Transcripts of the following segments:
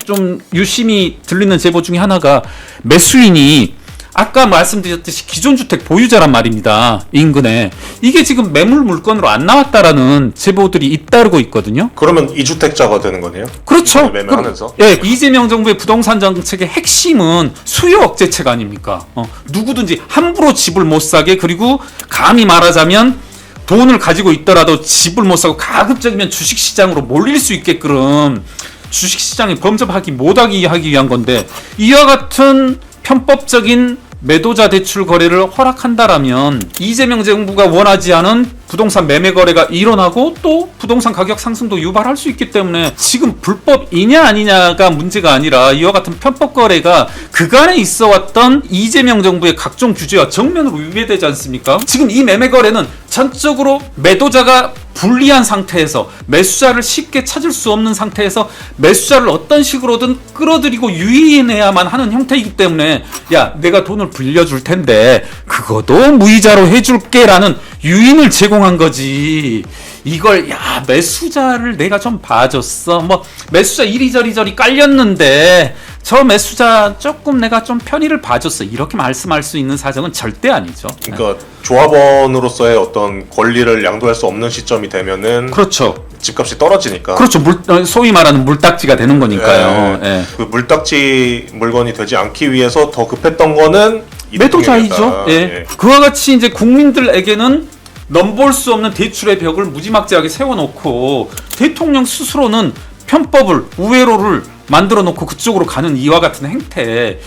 좀 유심히 들리는 제보 중에 하나가 매수인이 아까 말씀드렸듯이 기존 주택 보유자란 말입니다. 인근에. 이게 지금 매물 물건으로 안 나왔다라는 제보들이 잇따르고 있거든요. 그러면 이주택자가 되는 거네요? 그렇죠. 매매하면서? 예, 이재명 정부의 부동산 정책의 핵심은 수요 억제책 아닙니까? 누구든지 함부로 집을 못 사게, 그리고 감히 말하자면 돈을 가지고 있더라도 집을 못 사고 가급적이면 주식시장으로 몰릴 수 있게끔 주식시장에 범접하기 못하게 하기 위한 건데, 이와 같은 편법적인 매도자 대출 거래를 허락한다라면 이재명 정부가 원하지 않은 부동산 매매 거래가 일어나고 또 부동산 가격 상승도 유발할 수 있기 때문에 지금 불법이냐 아니냐가 문제가 아니라 이와 같은 편법 거래가 그간에 있어 왔던 이재명 정부의 각종 규제와 정면으로 위배되지 않습니까? 지금 이 매매 거래는 전적으로 매도자가 불리한 상태에서, 매수자를 쉽게 찾을 수 없는 상태에서 매수자를 어떤 식으로든 끌어들이고 유인해야만 하는 형태이기 때문에, 야, 내가 돈을 빌려줄 텐데 그거도 무이자로 해줄게 라는 유인을 제공한 거지. 이걸 야, 매수자를 내가 좀 봐줬어, 뭐 매수자 이리저리 깔렸는데 저 매수자 조금 내가 좀 편의를 봐줬어, 이렇게 말씀할 수 있는 사정은 절대 아니죠. 그러니까 조합원으로서의 어떤 권리를 양도할 수 없는 시점이 되면은, 그렇죠. 집값이 떨어지니까. 그렇죠. 소위 말하는 물딱지가 되는 거니까요. 네. 예. 그 물딱지 물건이 되지 않기 위해서 더 급했던 거는 매도자이죠. 예. 예. 그와 같이 이제 국민들에게는 넘볼 수 없는 대출의 벽을 무지막지하게 세워놓고 대통령 스스로는 편법을, 우회로를 만들어 놓고 그쪽으로 가는 이와 같은 행태.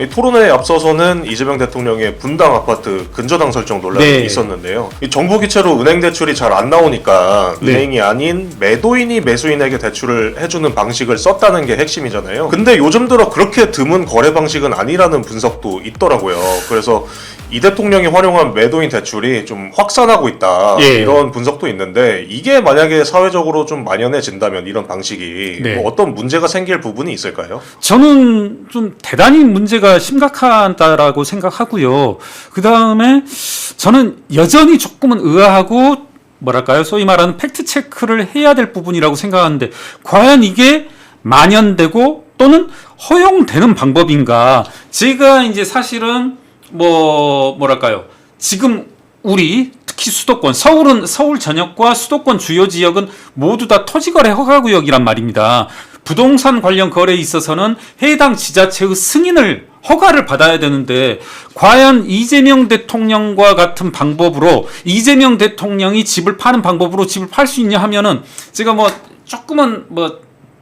이 토론회에 앞서서는 이재명 대통령의 분당 아파트 근저당 설정 논란이 네. 있었는데요. 이 정부 기체로 은행 대출이 잘 안 나오니까 네. 은행이 아닌 매도인이 매수인에게 대출을 해주는 방식을 썼다는 게 핵심이잖아요. 근데 요즘 들어 그렇게 드문 거래 방식은 아니라는 분석도 있더라고요. 그래서 이 대통령이 활용한 매도인 대출이 좀 확산하고 있다, 예. 이런 분석도 있는데, 이게 만약에 사회적으로 좀 만연해진다면 이런 방식이 네. 뭐 어떤 문제가 생길 부분이 있을까요? 저는 좀 대단히 문제가 심각하다라고 생각하고요. 그 다음에 저는 여전히 조금은 의아하고, 뭐랄까요, 소위 말하는 팩트 체크를 해야 될 부분이라고 생각하는데, 과연 이게 만연되고 또는 허용되는 방법인가? 제가 이제 사실은 뭐랄까요, 지금 우리 특히 수도권, 서울 전역과 수도권 주요 지역은 모두 다 토지거래 허가구역이란 말입니다. 부동산 관련 거래에 있어서는 해당 지자체의 승인을, 허가를 받아야 되는데, 과연 이재명 대통령과 같은 방법으로, 이재명 대통령이 집을 파는 방법으로 집을 팔 수 있냐 하면은, 제가 조금은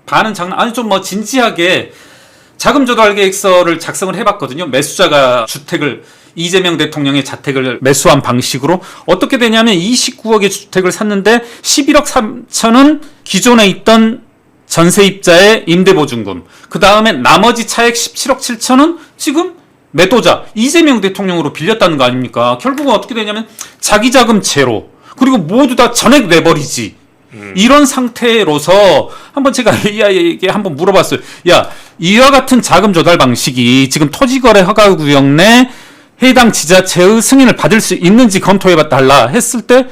반은 장난, 아니 좀 진지하게 자금 조달 계획서를 작성을 해봤거든요. 매수자가 주택을, 이재명 대통령의 자택을 매수한 방식으로 어떻게 되냐면 29억의 주택을 샀는데 11억 3천은 기존에 있던 전세입자의 임대보증금, 그 다음에 나머지 차액 17억 7천은 지금 매도자 이재명 대통령으로 빌렸다는 거 아닙니까? 결국은 어떻게 되냐면 자기 자금 제로, 그리고 모두 다 전액 내버리지. 이런 상태로서 한번 제가 AI에게 한번 물어봤어요. 야, 이와 같은 자금 조달 방식이 지금 토지거래 허가구역 내 해당 지자체의 승인을 받을 수 있는지 검토해달라 했을 때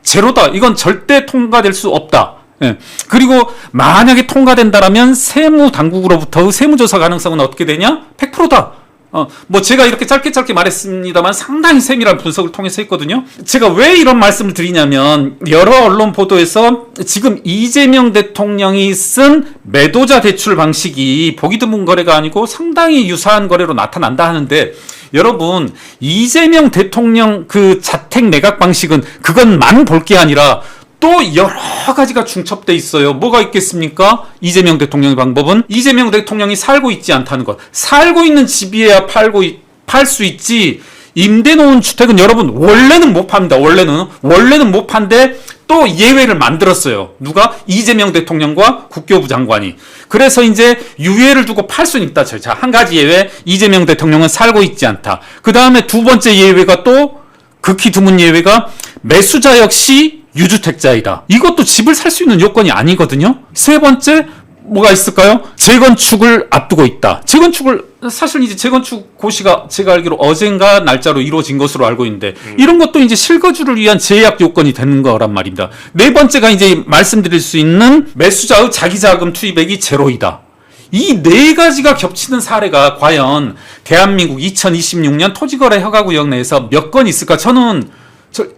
제로다. 이건 절대 통과될 수 없다. 예. 그리고 만약에 통과된다라면 세무당국으로부터의 세무조사 가능성은 어떻게 되냐? 100%다. 제가 이렇게 짧게 말했습니다만 상당히 세밀한 분석을 통해서 했거든요. 제가 왜 이런 말씀을 드리냐면, 여러 언론 보도에서 지금 이재명 대통령이 쓴 매도자 대출 방식이 보기 드문 거래가 아니고 상당히 유사한 거래로 나타난다 하는데, 여러분, 이재명 대통령 그 자택 매각 방식은 그것만 볼 게 아니라 또 여러 가지가 중첩돼 있어요. 뭐가 있겠습니까? 이재명 대통령의 방법은 이재명 대통령이 살고 있지 않다는 것. 살고 있는 집이어야 팔 수 있지. 임대 놓은 주택은 여러분 원래는 못 팝니다. 원래는 못 판데 또 예외를 만들었어요. 누가? 이재명 대통령과 국교부 장관이. 그래서 이제 유예를 두고 팔 수는 있다. 자, 한 가지 예외, 이재명 대통령은 살고 있지 않다. 그 다음에 두 번째 예외가, 또 극히 드문 예외가 매수자 역시 유주택자이다. 이것도 집을 살 수 있는 요건이 아니거든요. 세 번째 뭐가 있을까요? 재건축을 앞두고 있다. 재건축을 사실 이제 재건축 고시가 제가 알기로 어젠가 날짜로 이루어진 것으로 알고 있는데 이런 것도 이제 실거주를 위한 제약 요건이 되는 거란 말입니다. 네 번째가 이제 말씀드릴 수 있는 매수자의 자기자금 투입액이 제로이다. 이 네 가지가 겹치는 사례가 과연 대한민국 2026년 토지거래 허가구역 내에서 몇 건 있을까?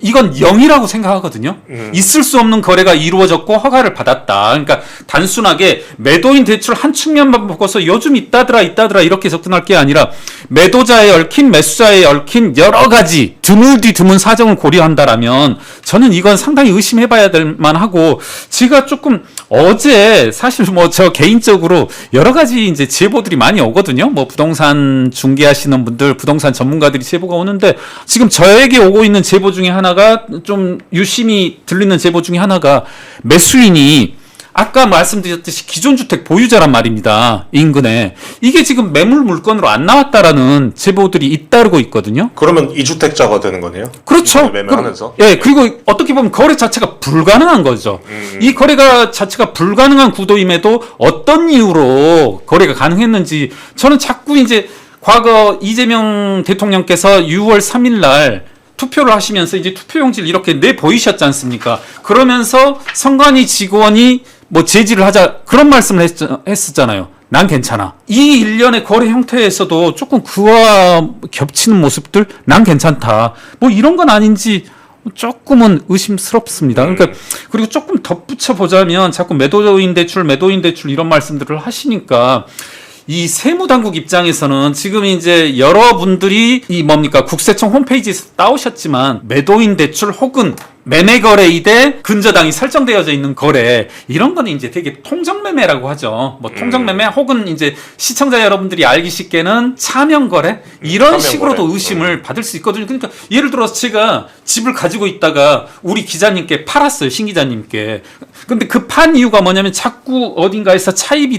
이건 0이라고 생각하거든요. 있을 수 없는 거래가 이루어졌고 허가를 받았다. 그러니까 단순하게 매도인 대출 한 측면만 보고서 요즘 있다더라 이렇게 접근할 게 아니라 매도자에 얽힌 매수자에 얽힌 여러 가지 드문 사정을 고려한다라면 저는 이건 상당히 의심해봐야 될 만하고, 제가 조금 어제 사실 뭐 저 개인적으로 여러 가지 이제 제보들이 많이 오거든요. 뭐 부동산 중개하시는 분들, 부동산 전문가들이 제보가 오는데, 지금 저에게 오고 있는 제보 중에 하나가 좀 유심히 들리는 제보 중에 하나가 매수인이 아까 말씀드렸듯이 기존 주택 보유자란 말입니다. 인근에. 이게 지금 매물 물건으로 안 나왔다라는 제보들이 잇따르고 있거든요. 그러면 이주택자가 되는 거네요. 그렇죠. 매매하면서. 예, 그리고 어떻게 보면 거래 자체가 불가능한 거죠. 이 거래가 자체가 불가능한 구도임에도 어떤 이유로 거래가 가능했는지, 저는 자꾸 이제 과거 이재명 대통령께서 6월 3일 날 투표를 하시면서 이제 투표용지를 이렇게 내 보이셨지 않습니까? 그러면서 선관위 직원이 뭐 제지를 하자 그런 말씀을 했었잖아요. 난 괜찮아. 이 일련의 거래 형태에서도 조금 그와 겹치는 모습들, 난 괜찮다. 뭐 이런 건 아닌지 조금은 의심스럽습니다. 그러니까 그리고 조금 덧붙여 보자면 자꾸 매도인 대출 이런 말씀들을 하시니까, 이 세무당국 입장에서는 지금 이제 여러분들이 이 뭡니까 국세청 홈페이지에서 따오셨지만 매도인 대출 혹은 매매거래이대 근저당이 설정되어져 있는 거래, 이런 거는 이제 되게 통정매매라고 하죠. 뭐 통정매매 혹은 이제 시청자 여러분들이 알기 쉽게는 차명거래, 이런 식으로도 의심을 받을 수 있거든요. 그러니까 예를 들어서 제가 집을 가지고 있다가 우리 기자님께 팔았어요. 신 기자님께. 근데 그 판 이유가 뭐냐면 자꾸 어딘가에서 차압이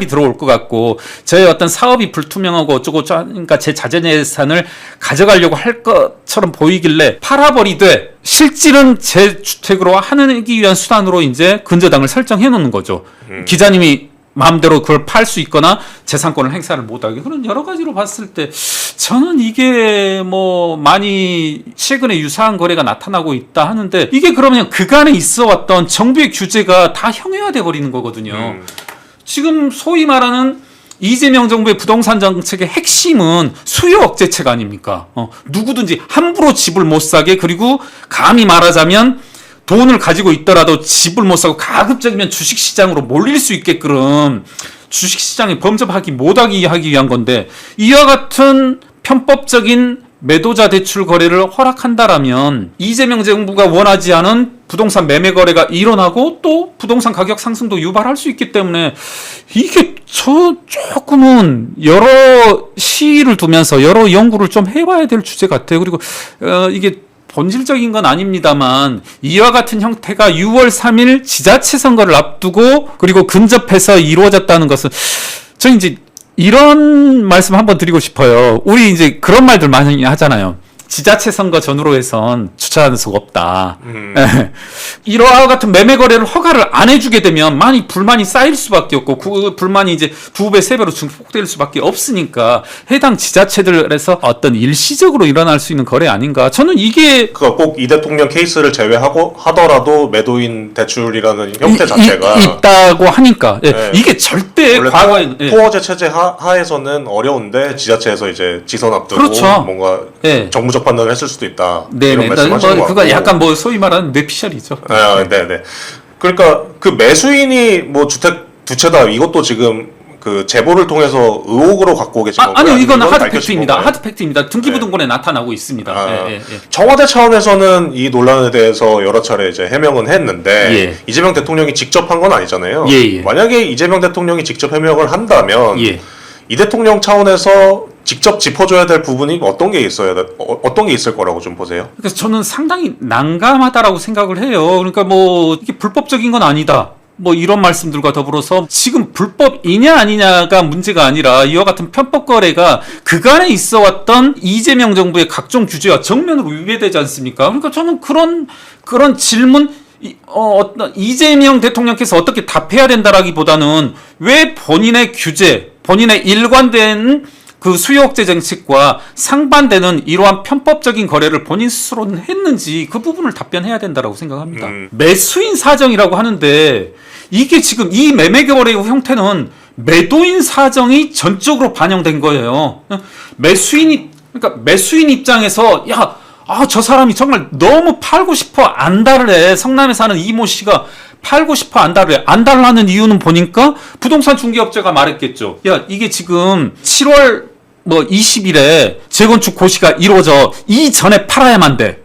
들어올 것 같고 저의 어떤 사업이 불투명하고 어쩌고 그러니까 제 자재재산을 가져가려고 할 것처럼 보이길래 팔아버리되, 실질은 제 주택으로 하기 위한 수단으로 이제 근저당을 설정해 놓는 거죠. 기자님이 마음대로 그걸 팔 수 있거나 재산권을 행사를 못하게, 그런 여러 가지로 봤을 때 저는 이게 뭐 많이 최근에 유사한 거래가 나타나고 있다 하는데, 이게 그러면 그간에 있어 왔던 정부의 규제가 다 형해화돼 버리는 거거든요. 지금 소위 말하는 이재명 정부의 부동산 정책의 핵심은 수요 억제책 아닙니까? 누구든지 함부로 집을 못 사게, 그리고 감히 말하자면 돈을 가지고 있더라도 집을 못 사고 가급적이면 주식시장으로 몰릴 수 있게끔 주식시장에 범접하기 못하게 하기 위한 건데, 이와 같은 편법적인 매도자 대출 거래를 허락한다라면 이재명 정부가 원하지 않은 부동산 매매 거래가 일어나고 또 부동산 가격 상승도 유발할 수 있기 때문에, 이게 조금은 여러 시일을 두면서 여러 연구를 좀 해봐야 될 주제 같아요. 그리고 이게 본질적인 건 아닙니다만, 이와 같은 형태가 6월 3일 지자체 선거를 앞두고 그리고 근접해서 이루어졌다는 것은, 저 이제 이런 말씀 한번 드리고 싶어요. 우리 이제 그런 말들 많이 하잖아요. 지자체 선거 전후로 해선 주차하는 수가 없다. 이러한 같은 매매 거래를 허가를 안 해주게 되면 많이 불만이 쌓일 수밖에 없고, 그 불만이 이제 2배, 3배로 증폭될 수밖에 없으니까 해당 지자체들에서 어떤 일시적으로 일어날 수 있는 거래 아닌가. 저는 이게 꼭 이 대통령 케이스를 제외하고 하더라도 매도인 대출이라는 형태 자체가 있다고 하니까 네. 이게 절대 원래 과거에 토어제 체제 하에서는 어려운데 지자체에서 이제 지선 앞두고 그렇죠. 뭔가 네. 정무적 판단을 했을 수도 있다. 네네. 이런 말씀하시는 것 그거 같고. 약간 뭐 소위 말하는 뇌피셜이죠. 네네. 그러니까 그 매수인이 뭐 주택 두 채다, 이것도 지금 그 제보를 통해서 의혹으로 갖고 계신 건가요? 아니요, 이건 아니면 하드팩트입니다. 건가요? 하드팩트입니다. 등기부등본에 나타나고 있습니다. 청와대 차원에서는 이 논란에 대해서 여러 차례 이제 해명은 했는데 이재명 대통령이 직접 한 건 아니잖아요. 만약에 이재명 대통령이 직접 해명을 한다면 이 대통령 차원에서 직접 짚어줘야 될 부분이 어떤 게 있을 거라고 좀 보세요? 그래서 저는 상당히 난감하다라고 생각을 해요. 그러니까 뭐 이게 불법적인 건 아니다. 뭐 이런 말씀들과 더불어서 지금 불법이냐 아니냐가 문제가 아니라 이와 같은 편법 거래가 그간에 있어 왔던 이재명 정부의 각종 규제와 정면으로 위배되지 않습니까? 그러니까 저는 그런 질문, 어떤 이재명 대통령께서 어떻게 답해야 된다라기보다는 왜 본인의 규제, 본인의 일관된 그 수요 억제 정책과 상반되는 이러한 편법적인 거래를 본인 스스로는 했는지 그 부분을 답변해야 된다라고 생각합니다. 매수인 사정이라고 하는데 이게 지금 이 매매 거래의 형태는 매도인 사정이 전적으로 반영된 거예요. 그러니까 매수인 입장에서 저 사람이 정말 너무 팔고 싶어 안달을 해. 성남에 사는 이모 씨가 팔고 싶어 안달을 해. 안달을 하는 이유는 보니까 부동산 중개업자가 말했겠죠. 이게 지금 7월 20일에 재건축 고시가 이루어져 이전에 팔아야만 돼.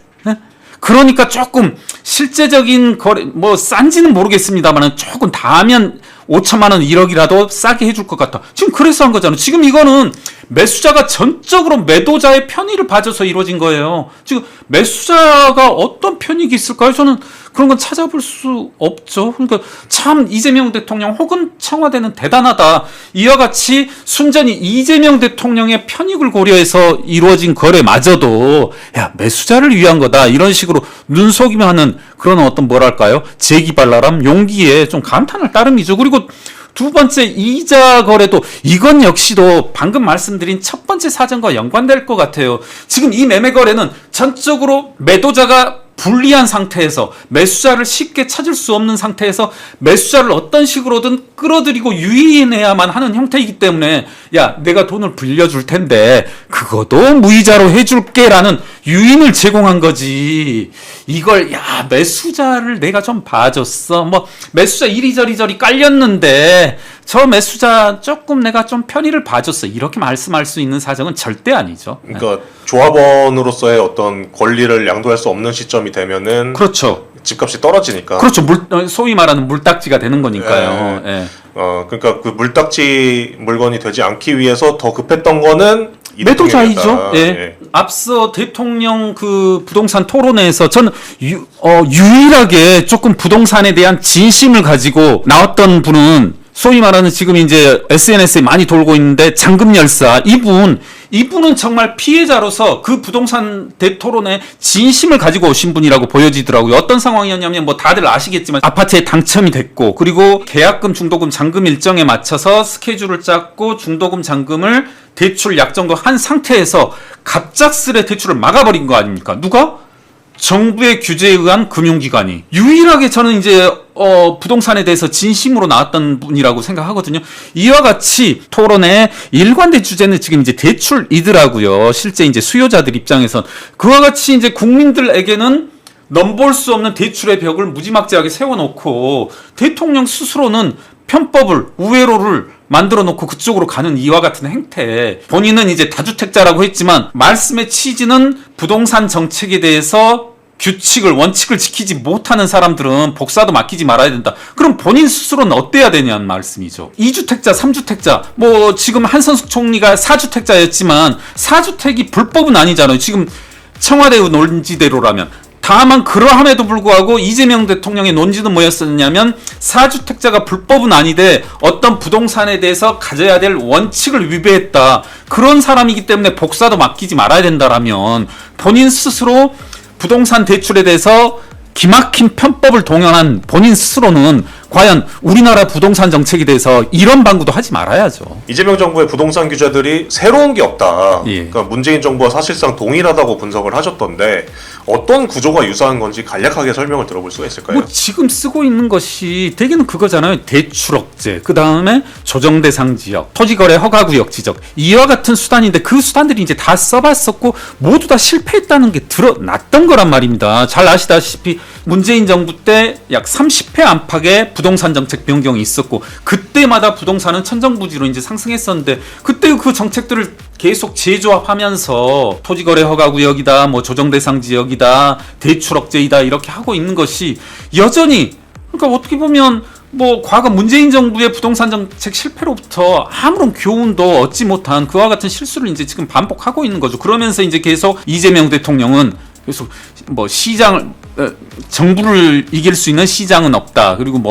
그러니까 조금 실제적인 거래, 싼지는 모르겠습니다만 조금 다 하면 5천만 원, 1억이라도 싸게 해줄 것 같아. 지금 그래서 한 거잖아. 지금 이거는 매수자가 전적으로 매도자의 편의를 봐줘서 이루어진 거예요. 지금 매수자가 어떤 편익이 있을까요? 저는 그런 건 찾아볼 수 없죠. 그러니까 참 이재명 대통령 혹은 청와대는 대단하다. 이와 같이 순전히 이재명 대통령의 편익을 고려해서 이루어진 거래마저도 매수자를 위한 거다. 이런 식으로 눈속임하는 그런 어떤 재기발랄함, 용기에 좀 감탄할 따름이죠. 그리고 두 번째 이자 거래도 이건 역시도 방금 말씀드린 첫 번째 사정과 연관될 것 같아요. 지금 이 매매 거래는 전적으로 매도자가 불리한 상태에서 매수자를 쉽게 찾을 수 없는 상태에서 매수자를 어떤 식으로든 끌어들이고 유인해야만 하는 형태이기 때문에 내가 돈을 빌려줄 텐데 그것도 무이자로 해줄게 라는 유인을 제공한 거지. 이걸 매수자를 내가 좀 봐줬어. 매수자 이리저리 깔렸는데 저 매수자 조금 내가 좀 편의를 봐줬어. 이렇게 말씀할 수 있는 사정은 절대 아니죠. 그러니까 조합원으로서의 어떤 권리를 양도할 수 없는 시점이 되면은 그렇죠. 집값이 떨어지니까. 그렇죠. 소위 말하는 물딱지가 되는 거니까요. 그러니까 그 물딱지 물건이 되지 않기 위해서 더 급했던 거는 매도자이죠. 앞서 대통령 그 부동산 토론회에서 저는 유일하게 조금 부동산에 대한 진심을 가지고 나왔던 분은 소위 말하는 지금 이제 SNS에 많이 돌고 있는데 장금열사 이분은 정말 피해자로서 그 부동산 대토론에 진심을 가지고 오신 분이라고 보여지더라고요. 어떤 상황이었냐면 다들 아시겠지만 아파트에 당첨이 됐고 그리고 계약금, 중도금, 잔금 일정에 맞춰서 스케줄을 짰고 중도금, 잔금을 대출 약정도 한 상태에서 갑작스레 대출을 막아버린 거 아닙니까? 누가? 정부의 규제에 의한 금융기관이. 유일하게 저는 이제 부동산에 대해서 진심으로 나왔던 분이라고 생각하거든요. 이와 같이 토론의 일관된 주제는 지금 이제 대출이더라고요. 실제 이제 수요자들 입장에선 그와 같이 이제 국민들에게는 넘볼 수 없는 대출의 벽을 무지막지하게 세워놓고 대통령 스스로는 편법을 우회로를 만들어 놓고 그쪽으로 가는 이와 같은 행태. 본인은 이제 다주택자라고 했지만 말씀의 취지는 부동산 정책에 대해서 규칙을, 원칙을 지키지 못하는 사람들은 복사도 맡기지 말아야 된다. 그럼 본인 스스로는 어때야 되냐는 말씀이죠. 2주택자, 3주택자, 지금 한선숙 총리가 4주택자였지만 4주택이 불법은 아니잖아요. 지금 청와대의 논지대로라면. 다만 그러함에도 불구하고 이재명 대통령의 논지는 뭐였었냐면 4주택자가 불법은 아니되 어떤 부동산에 대해서 가져야 될 원칙을 위배했다. 그런 사람이기 때문에 복사도 맡기지 말아야 된다라면 본인 스스로 부동산 대출에 대해서 기막힌 편법을 동원한 본인 스스로는 과연 우리나라 부동산 정책에 대해서 이런 방구도 하지 말아야죠. 이재명 정부의 부동산 규제들이 새로운 게 없다. 그러니까 문재인 정부와 사실상 동일하다고 분석을 하셨던데 어떤 구조가 유사한 건지 간략하게 설명을 들어볼 수가 있을까요? 지금 쓰고 있는 것이 대개는 그거잖아요. 대출 억제, 그 다음에 조정 대상 지역, 토지거래 허가 구역 지적 이와 같은 수단인데 그 수단들이 이제 다 써봤었고 모두 다 실패했다는 게 드러났던 거란 말입니다. 잘 아시다시피 문재인 정부 때 약 30회 안팎의 부동산 정책 변경이 있었고 그때마다 부동산은 천정부지로 이제 상승했었는데 그때 그 정책들을 계속 재조합하면서 토지거래 허가구역이다, 조정 대상 지역이다, 대출 억제이다 이렇게 하고 있는 것이 여전히 그러니까 어떻게 보면 과거 문재인 정부의 부동산 정책 실패로부터 아무런 교훈도 얻지 못한 그와 같은 실수를 이제 지금 반복하고 있는 거죠. 그러면서 이제 계속 이재명 대통령은 계속 정부를 이길 수 있는 시장은 없다. 그리고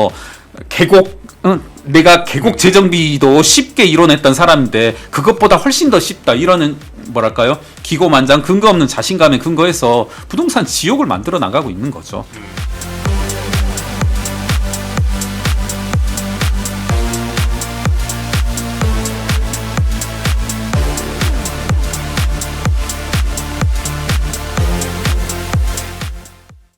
내가 계곡 재정비도 쉽게 이뤄냈던 사람인데 그것보다 훨씬 더 쉽다. 이러는 기고만장 근거 없는 자신감에 근거해서 부동산 지옥을 만들어 나가고 있는 거죠.